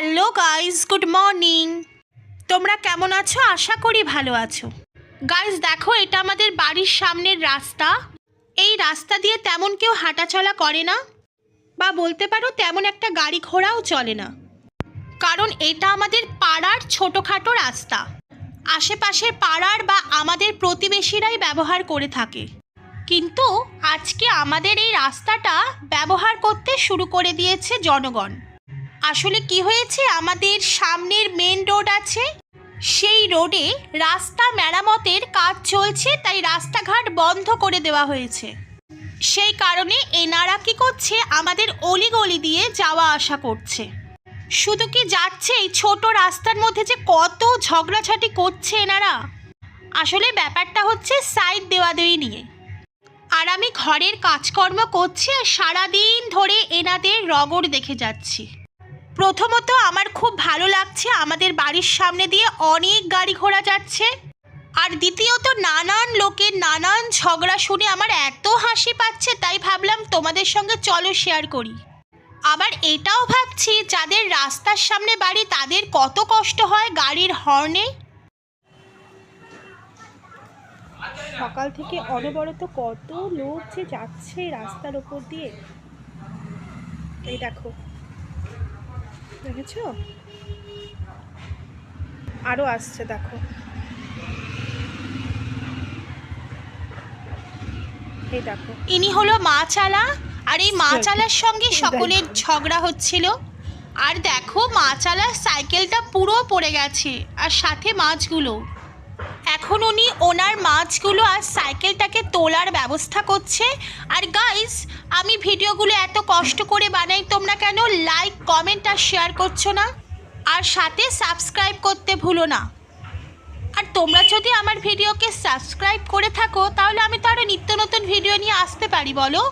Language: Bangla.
Hello guys, good morning. তোমরা কেমন আছো? আশা করি ভালো আছো। গাইজ দেখো, এটা আমাদের বাড়ির সামনের রাস্তা। এই রাস্তা দিয়ে তেমন কেউ হাঁটাচলা করে না, বা বলতে পারো তেমন একটা গাড়ি ঘোড়াও চলে না, কারণ এটা আমাদের পাড়ার ছোটোখাটো রাস্তা। আশেপাশের পাড়ার বা আমাদের প্রতিবেশীরাই ব্যবহার করে থাকে, কিন্তু আজকে আমাদের এই রাস্তাটা ব্যবহার করতে শুরু করে দিয়েছে জনগণ। আসলে কি হয়েছে, আমাদের সামনের মেন রোড আছে, সেই রোডে রাস্তা মেরামতের কাজ চলছে, তাই রাস্তাঘাট বন্ধ করে দেওয়া হয়েছে। সেই কারণে এনারা কি করছে, আমাদের অলিগলি দিয়ে যাওয়া আসা করছে। শুধু কি যাচ্ছে, এই ছোট রাস্তার মধ্যে যে কত ঝগড়াঝাটি করছে এনারা। আসলে ব্যাপারটা হচ্ছে সাইড দেওয়া দেওয়ি নিয়ে। আর আমি ঘরের কাজকর্ম করছি আর সারাদিন ধরে এনাদের রগড় দেখে যাচ্ছি। প্রথমত আমার খুব ভালো লাগছে, আমাদের বাড়ির সামনে দিয়ে অনেক গাড়ি ঘোড়া যাচ্ছে। আর দ্বিতীয়ত নানান লোকের নানান ঝগড়া শুনে আমার এত হাসি পাচ্ছে, তাই ভাবলাম তোমাদের সঙ্গে চলো শেয়ার করি। আবার এটাও ভাবছি, যাদের রাস্তার সামনে বাড়ি তাদের কত কষ্ট হয় গাড়ির হর্নে। সকাল থেকে অনবরত কত লোক যে যাচ্ছে রাস্তার উপর দিয়ে। এই দেখো, দেখেছো? আরো আসছে, দেখো। এই দেখো, ইনি হলো মা চালা, আর এই মা চালার সঙ্গে সকলের ঝগড়া হচ্ছিল। আর দেখো, মা চালার সাইকেলটা পুরো পড়ে গেছে, আর সাথে মাছগুলো। এখন উনি ওনার মাছগুলো আর সাইকেলটাকে তোলার ব্যবস্থা করছে। আর গাইস, আমি ভিডিওগুলো এত কষ্ট করে বানাই, তোমরা কেন লাইক, কমেন্ট আর শেয়ার করছো না? আর সাথে সাবস্ক্রাইব করতে ভুলো না। আর তোমরা যদি আমার ভিডিওকে সাবস্ক্রাইব করে থাকো, তাহলে আমি তো আরও নিত্য নতুন ভিডিও নিয়ে আসতে পারি, বলো।